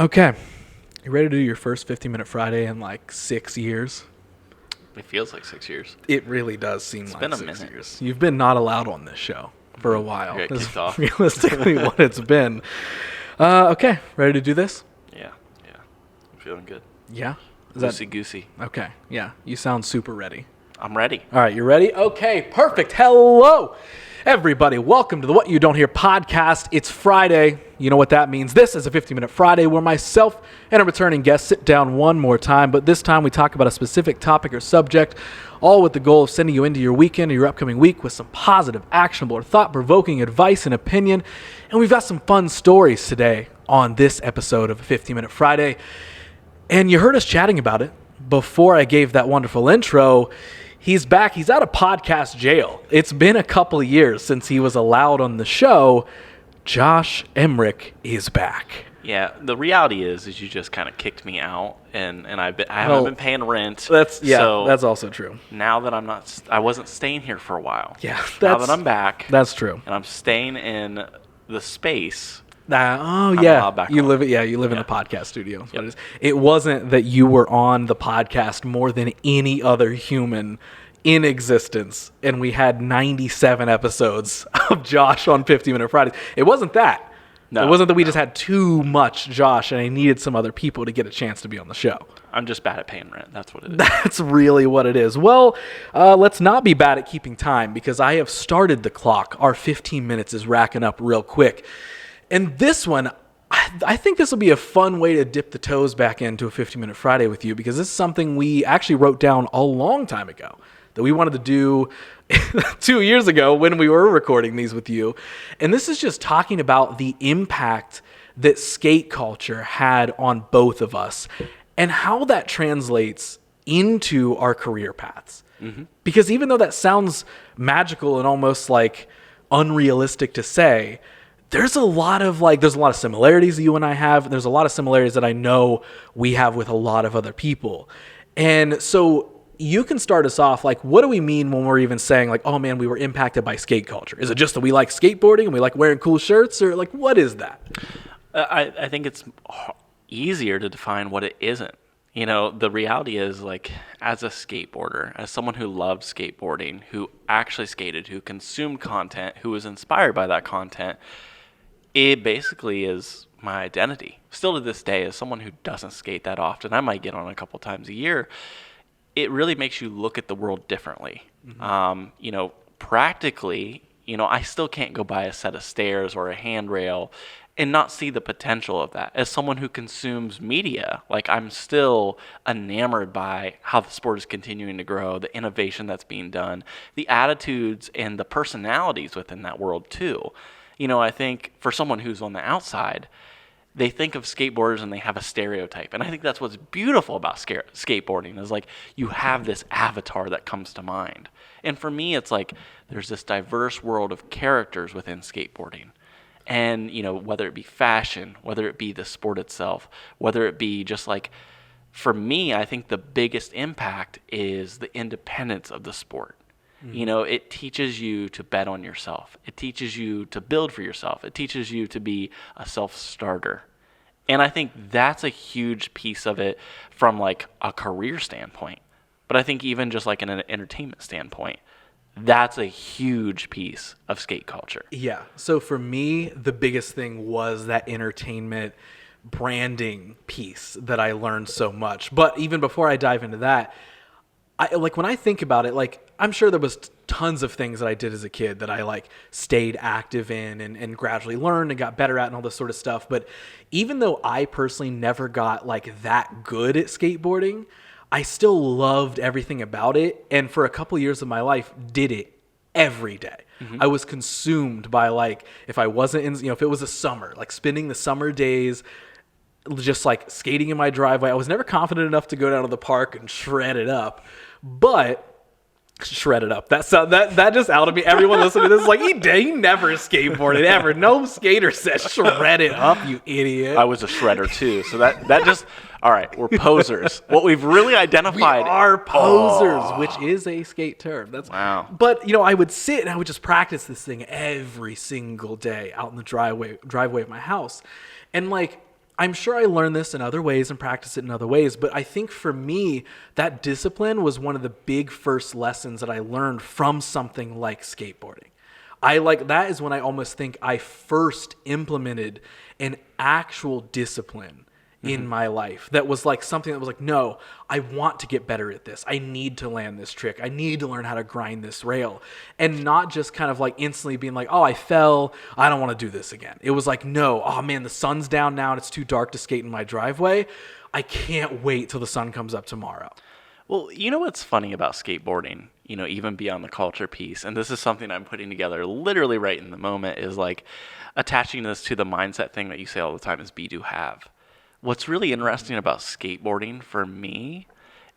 Okay. You ready to do your first 50-minute Friday in like 6 years? It feels like 6 years. It really does seem like been a 6 minute. years. You've been not allowed on this show for a while. You got Is kicked off. realistically what it's been. Okay. Ready to do this? Yeah. I'm feeling good. Yeah? Loosey-goosey. Okay. Yeah. You sound super ready. I'm ready. All right, you ready? Okay, perfect. Hello, everybody. Welcome to the What You Don't Hear podcast. It's Friday. You know what that means. This is a 50-minute Friday where myself and a returning guest sit down one more time, but this time we talk about a specific topic or subject, all with the goal of sending you into your weekend or your upcoming week with some positive, actionable, or thought-provoking advice and opinion. And we've got some fun stories today on this episode of a 50-minute Friday. And you heard us chatting about it before I gave that wonderful intro. He's back. He's out of podcast jail. It's been a couple of years since he was allowed on the show. Josh Emerick is back. Yeah, the reality is you just kind of kicked me out, and I haven't been paying rent. That's also true. Now that I wasn't staying here for a while. Yeah, now that I'm back, that's true. And I'm staying in the space. You live in the podcast studio. Yep. It wasn't that you were on the podcast more than any other human in existence, and we had 97 episodes of Josh on 50-minute Fridays. It wasn't that. No. It wasn't that we just had too much Josh and I needed some other people to get a chance to be on the show. I'm just bad at paying rent. That's what it is. That's really what it is. Well, let's not be bad at keeping time because I have started the clock. Our 15 minutes is racking up real quick. And this one, I think this will be a fun way to dip the toes back into a 50-minute Friday with you because this is something we actually wrote down a long time ago that we wanted to do 2 years ago when we were recording these with you. And this is just talking about the impact that skate culture had on both of us and how that translates into our career paths. Mm-hmm. Because even though that sounds magical and almost like unrealistic to say, there's a lot of similarities that you and I have. There's a lot of similarities that I know we have with a lot of other people. And so you can start us off, like, what do we mean when we're even saying, like, oh man, we were impacted by skate culture? Is it just that we like skateboarding and we like wearing cool shirts? Or like, what is that? I think it's easier to define what it isn't. You know, the reality is, like, as a skateboarder, as someone who loved skateboarding, who actually skated, who consumed content, who was inspired by that content, it basically is my identity. Still to this day, as someone who doesn't skate that often, I might get on a couple times a year, it really makes you look at the world differently. Mm-hmm. Practically, I still can't go by a set of stairs or a handrail and not see the potential of that. As someone who consumes media, like, I'm still enamored by how the sport is continuing to grow, the innovation that's being done, the attitudes and the personalities within that world too. I think for someone who's on the outside, they think of skateboarders and they have a stereotype. And I think that's what's beautiful about skateboarding is, like, you have this avatar that comes to mind. And for me, it's like there's this diverse world of characters within skateboarding. And, whether it be fashion, whether it be the sport itself, whether it be just like, for me, I think the biggest impact is the independence of the sport. Mm-hmm. It teaches you to bet on yourself. It teaches you to build for yourself. It teaches you to be a self-starter. And I think that's a huge piece of it from, like, a career standpoint. But I think even just like an entertainment standpoint, that's a huge piece of skate culture. Yeah. So for me, the biggest thing was that entertainment branding piece that I learned so much. But even before I dive into that, when I think about it, like, I'm sure there was tons of things that I did as a kid that I, like, stayed active in and gradually learned and got better at and all this sort of stuff. But even though I personally never got, like, that good at skateboarding, I still loved everything about it. And for a couple years of my life, did it every day. Mm-hmm. I was consumed by, like, if I wasn't in, if it was a summer, like, spending the summer days just, like, skating in my driveway. I was never confident enough to go down to the park and shred it up. But shred it up. That just outed me. Everyone listening to this is like, he never skateboarded ever. No skater says shred it up, you idiot. I was a shredder too. So that just, all right, we're posers. What we've really identified. We are posers, which is a skate term. Wow. But, I would sit and I would just practice this thing every single day out in the driveway of my house. And, like, I'm sure I learned this in other ways and practice it in other ways, but I think for me, that discipline was one of the big first lessons that I learned from something like skateboarding. That is when I almost think I first implemented an actual discipline in my life that was like something that was like, no, I want to get better at this. I need to land this trick. I need to learn how to grind this rail. And not just kind of like instantly being like, oh, I fell. I don't want to do this again. It was like, no, oh man, the sun's down now and it's too dark to skate in my driveway. I can't wait till the sun comes up tomorrow. Well, you know what's funny about skateboarding, even beyond the culture piece, and this is something I'm putting together literally right in the moment, is like attaching this to the mindset thing that you say all the time is be, do, have. What's really interesting about skateboarding for me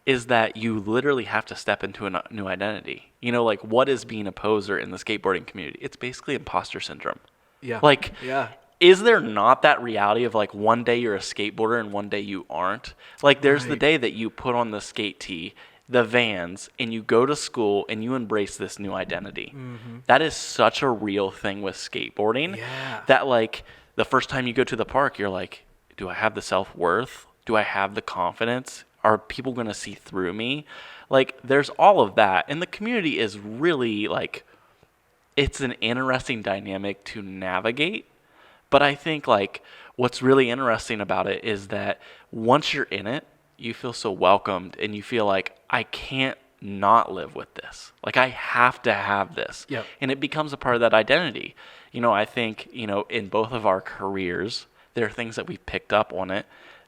is that you literally have to step into a new identity. Like what is being a poser in the skateboarding community? It's basically imposter syndrome. Yeah. Yeah. Is there not that reality of like one day you're a skateboarder and one day you aren't? Like there's the day that you put on the skate tee, the Vans, and you go to school and you embrace this new identity. Mm-hmm. That is such a real thing with skateboarding. Yeah. That like the first time you go to the park, you're like, do I have the self-worth? Do I have the confidence? Are people going to see through me? Like there's all of that. And the community is really like, it's an interesting dynamic to navigate. But I think like what's really interesting about it is that once you're in it, you feel so welcomed and you feel like I can't not live with this. Like I have to have this. Yep. And it becomes a part of that identity. I think, in both of our careers, there are things that we've picked up on it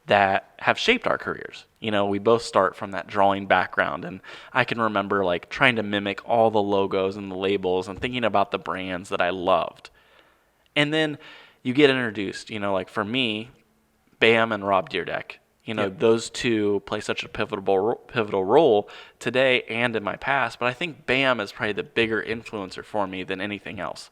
that have shaped our careers. We both start from that drawing background, and I can remember like trying to mimic all the logos and the labels and thinking about the brands that I loved. And then you get introduced, like for me, Bam and Rob Dyrdeck, Yep. those two play such a pivotal role today and in my past, but I think Bam is probably the bigger influencer for me than anything else.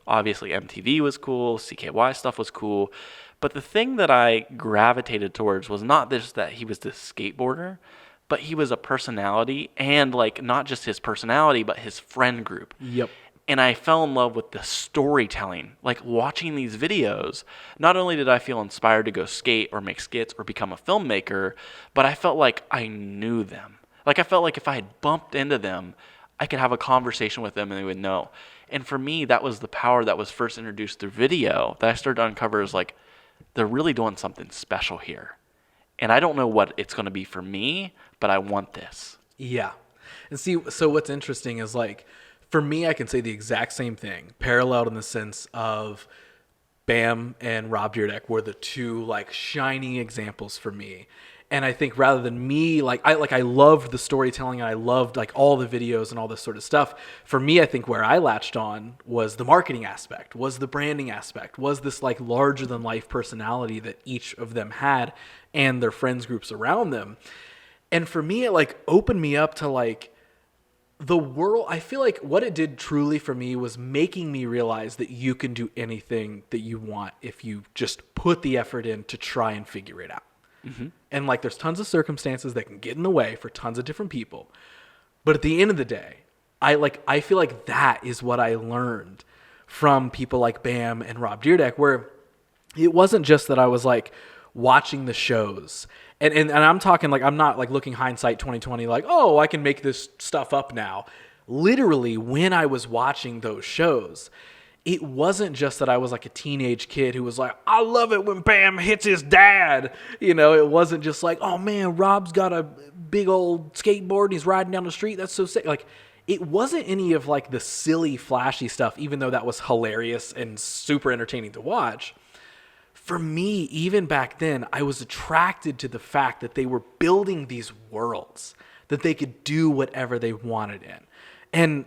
Obviously, MTV was cool, CKY stuff was cool, but the thing that I gravitated towards was not just that he was this skateboarder, but he was a personality, and like not just his personality, but his friend group. Yep. And I fell in love with the storytelling. Like watching these videos, not only did I feel inspired to go skate or make skits or become a filmmaker, but I felt like I knew them. Like I felt like if I had bumped into them, I could have a conversation with them and they would know. And for me, that was the power that was first introduced through video that I started to uncover is like, they're really doing something special here. And I don't know what it's going to be for me, but I want this. Yeah. And see, so what's interesting is like, for me, I can say the exact same thing, paralleled in the sense of Bam and Rob Dyrdeck were the two like shining examples for me. And I think rather than me, I loved the storytelling and I loved like all the videos and all this sort of stuff. For me, I think where I latched on was the marketing aspect, was the branding aspect, was this like larger than life personality that each of them had and their friends groups around them. And for me, it like opened me up to like, the world. I feel like what it did truly for me was making me realize that you can do anything that you want if you just put the effort in to try and figure it out. Mm-hmm. And like there's tons of circumstances that can get in the way for tons of different people. But at the end of the day, I feel like that is what I learned from people like Bam and Rob Dyrdeck, where it wasn't just that I was like watching the shows. And I'm talking like, I'm not like looking hindsight 2020, like, oh, I can make this stuff up now. Literally, when I was watching those shows, it wasn't just that I was like a teenage kid who was like, I love it when Bam hits his dad. It wasn't just like, oh man, Rob's got a big old skateboard and he's riding down the street. That's so sick. Like, it wasn't any of like the silly, flashy stuff, even though that was hilarious and super entertaining to watch. For me, even back then, I was attracted to the fact that they were building these worlds, that they could do whatever they wanted in. And,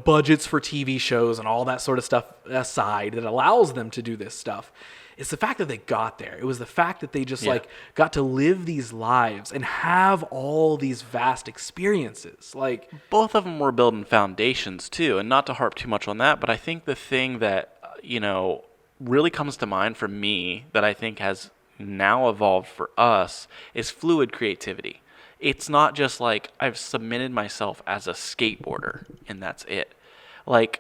budgets for TV shows and all that sort of stuff aside that allows them to do this stuff. It's the fact that they got there. It was the fact that they just got to live these lives and have all these vast experiences. Like both of them were building foundations too. And not to harp too much on that, but I think the thing that, really comes to mind for me that I think has now evolved for us is fluid creativity. It's not just like I've submitted myself as a skateboarder and that's it. Like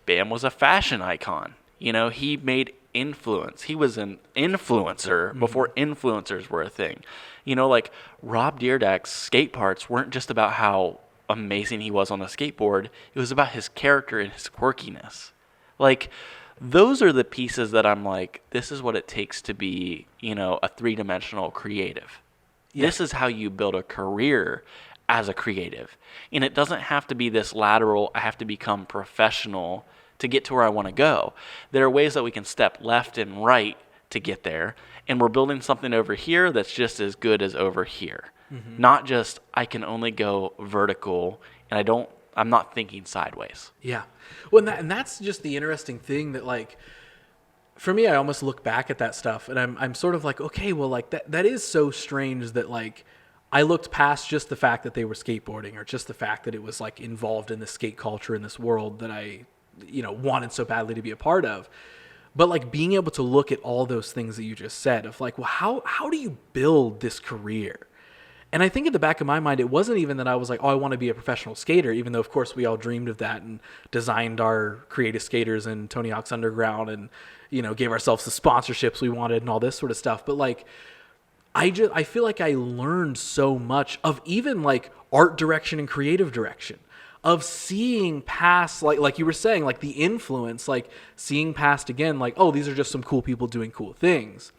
Bam was a fashion icon. He made influence. He was an influencer before influencers were a thing. You know, like Rob Dyrdeck's skate parts weren't just about how amazing he was on the skateboard. It was about his character and his quirkiness. Like, those are the pieces that I'm like, this is what it takes to be, you know, a three-dimensional creative. Yeah. This is how you build a career as a creative. And it doesn't have to be this lateral, I have to become professional to get to where I want to go. There are ways that we can step left and right to get there. And we're building something over here that's just as good as over here. Mm-hmm. Not just, I can only go vertical and I'm not thinking sideways. Yeah. Well, and that's just the interesting thing that, like, for me, I almost look back at that stuff and I'm sort of like, okay, well, like that is so strange that, like, I looked past just the fact that they were skateboarding or just the fact that it was, like, involved in the skate culture in this world that I, you know, wanted so badly to be a part of. But, like, being able to look at all those things that you just said of, like, well, how do you build this career? And I think at the back of my mind, it wasn't even that I was like, oh, I want to be a professional skater, even though, of course, we all dreamed of that and designed our creative skaters and Tony Hawk's Underground and, you know, gave ourselves the sponsorships we wanted and all this sort of stuff. But, like, I feel like I learned so much of even, like, art direction and creative direction, of seeing past, like you were saying, like the influence, like seeing past again, like, oh, these are just some cool people doing cool things.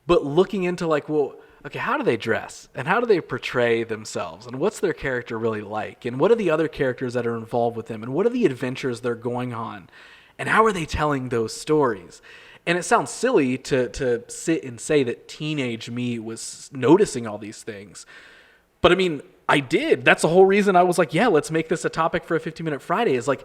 But looking into, like, well, okay, how do they dress? And how do they portray themselves? And what's their character really like? And what are the other characters that are involved with them? And what are the adventures they're going on? And how are they telling those stories? And it sounds silly to sit and say that teenage me was noticing all these things. But I mean, I did. That's the whole reason I was like, yeah, let's make this a topic for a 15-minute Friday, is like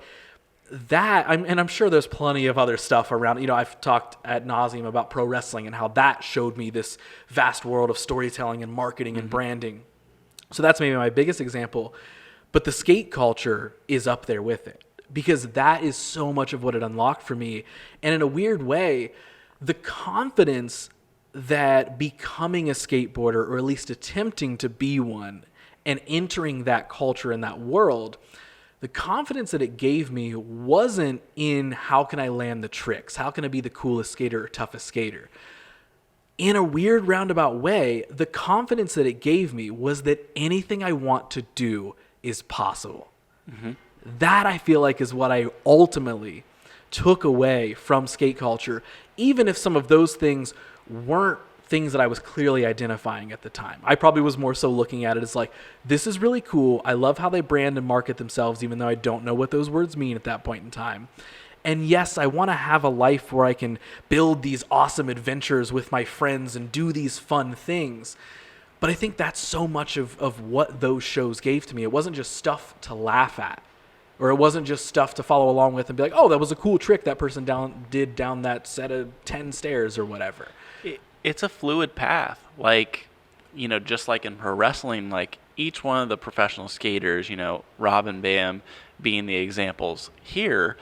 that. And I'm sure there's plenty of other stuff around. You know, I've talked ad nauseum about pro wrestling and how that showed me this vast world of storytelling and marketing and branding. So that's maybe my biggest example. But the skate culture is up there with it, because that is so much of what it unlocked for me. And in a weird way, the confidence that becoming a skateboarder, or at least attempting to be one, and entering that culture and that world, the confidence that it gave me wasn't in how can I land the tricks, how can I be the coolest skater or toughest skater. In a weird roundabout way, the confidence that it gave me was that anything I want to do is possible. Mm-hmm. That, I feel like, is what I ultimately took away from skate culture, even if some of those things weren't things that I was clearly identifying at the time. I probably was more so looking at it as like, this is really cool. I love how they brand and market themselves, even though I don't know what those words mean at that point in time. And yes, I want to have a life where I can build these awesome adventures with my friends and do these fun things. But I think that's so much of what those shows gave to me. It wasn't just stuff to laugh at, or it wasn't just stuff to follow along with and be like, oh, that was a cool trick that person did down that set of 10 stairs or whatever. It's a fluid path. Like, you know, just like in pro wrestling, like each one of the professional skaters, you know, Rob and Bam being the examples here,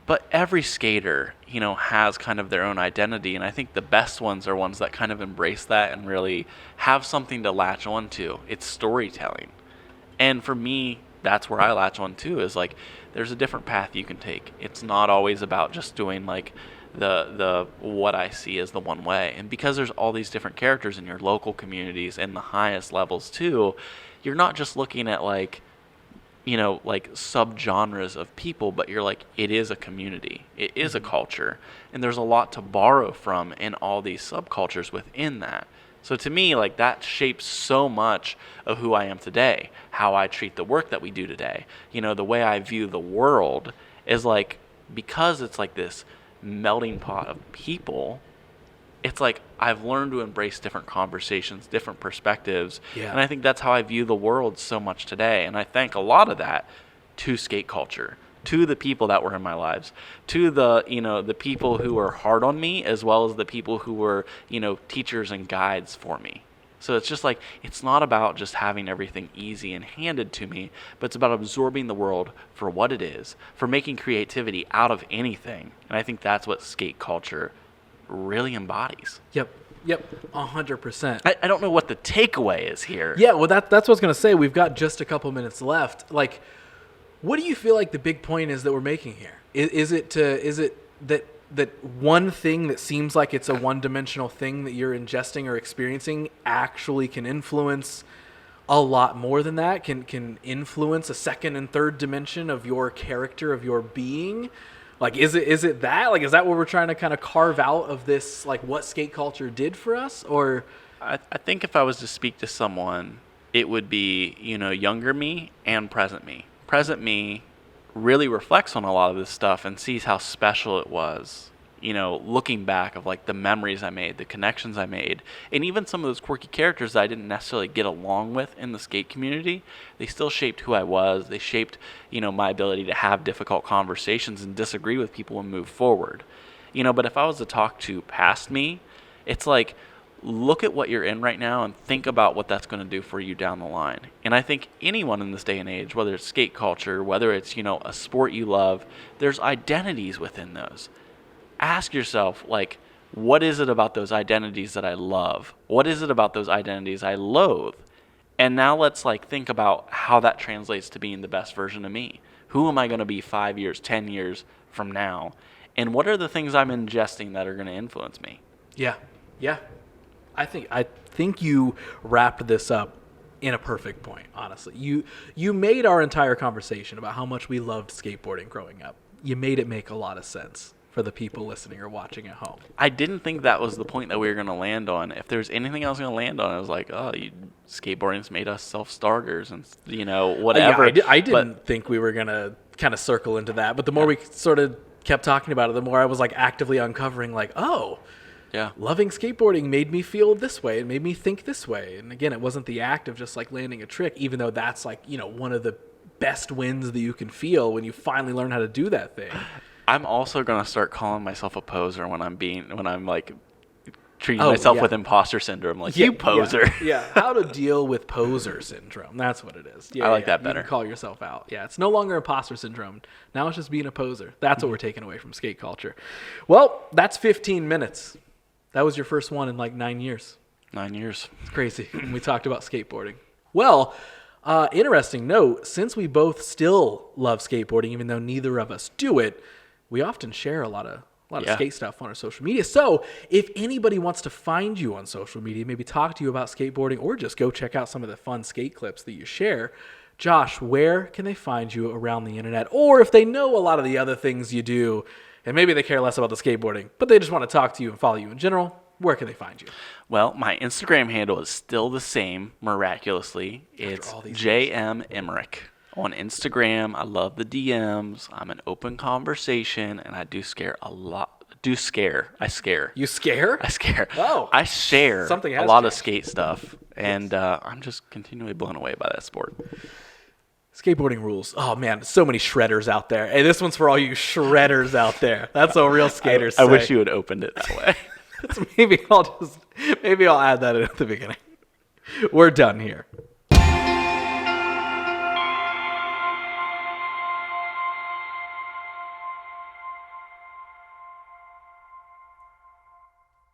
but every skater, you know, has kind of their own identity. And I think the best ones are ones that kind of embrace that and really have something to latch on to. It's storytelling. And for me, that's where I latch on to, is like, there's a different path you can take. It's not always about just doing like the what I see as the one way. And because there's all these different characters in your local communities and the highest levels too, you're not just looking at like, you know, like subgenres of people, but you're like, it is a community. It is a culture. And there's a lot to borrow from in all these subcultures within that. So to me, like, that shapes so much of who I am today, how I treat the work that we do today. You know, the way I view the world is like, because it's like this melting pot of people, it's like I've learned to embrace different conversations, different perspectives. Yeah. And I think that's how I view the world so much today. And I thank a lot of that to skate culture, to the people that were in my lives, to the, you know, the people who were hard on me, as well as the people who were, you know, teachers and guides for me. So it's just like, it's not about just having everything easy and handed to me, but it's about absorbing the world for what it is, for making creativity out of anything. And I think that's what skate culture really embodies. Yep, 100%. I don't know what the takeaway is here. Yeah, well, that's what I was going to say. We've got just a couple minutes left. Like, what do you feel like the big point is that we're making here? Is it that one thing that seems like it's a one-dimensional thing that you're ingesting or experiencing actually can influence a lot more than that, can influence a second and third dimension of your character, of your being? Like, is it that? Like, is that what we're trying to kind of carve out of this, like, what skate culture did for us? Or I think if I was to speak to someone, it would be, younger me and present me. Present me really reflects on a lot of this stuff and sees how special it was, looking back of like the memories I made, the connections I made, and even some of those quirky characters that I didn't necessarily get along with in the skate community, they still shaped who I was. They shaped, my ability to have difficult conversations and disagree with people and move forward. But if I was to talk to past me, it's like, look at what you're in right now and think about what that's going to do for you down the line. And I think anyone in this day and age, whether it's skate culture, whether it's, a sport you love, there's identities within those. Ask yourself, like, what is it about those identities that I love? What is it about those identities I loathe? And now let's think about how that translates to being the best version of me. Who am I going to be 5 years, 10 years from now? And what are the things I'm ingesting that are going to influence me? Yeah. I think you wrapped this up in a perfect point, honestly. You made our entire conversation about how much we loved skateboarding growing up. You made it make a lot of sense for the people listening or watching at home. I didn't think that was the point that we were going to land on. If there's anything I was going to land on, I was like, skateboarding's made us self-starters and, whatever. Yeah, I didn't think we were going to kind of circle into that. But the more we sort of kept talking about it, the more I was actively uncovering loving skateboarding made me feel this way. It made me think this way. And again, it wasn't the act of just landing a trick, even though that's one of the best wins that you can feel when you finally learn how to do that thing. I'm also going to start calling myself a poser when I'm treating myself with imposter syndrome. You poser. Yeah. How to deal with poser syndrome. That's what it is. I like that better. You can call yourself out. Yeah. It's no longer imposter syndrome. Now it's just being a poser. That's what we're taking away from skate culture. Well, that's 15 minutes. That was your first one in 9 years. 9 years. It's crazy. We talked about skateboarding. Well, interesting note, since we both still love skateboarding, even though neither of us do it, we often share a lot of skate stuff on our social media. So if anybody wants to find you on social media, maybe talk to you about skateboarding, or just go check out some of the fun skate clips that you share, Josh, where can they find you around the internet? Or if they know a lot of the other things you do, and maybe they care less about the skateboarding, but they just want to talk to you and follow you in general, where can they find you? Well, my Instagram handle is still the same, miraculously. It's JM Emerick. On Instagram, I love the DMs. I'm an open conversation, and I do scare a lot. I scare. You scare? I scare. Oh. I share Something a has lot changed. of skate stuff, and I'm just continually blown away by that sport. Skateboarding rules. Oh, man, so many shredders out there. Hey, this one's for all you shredders out there. That's what real skaters say. I wish you had opened it that way. Maybe I'll add that in at the beginning. We're done here.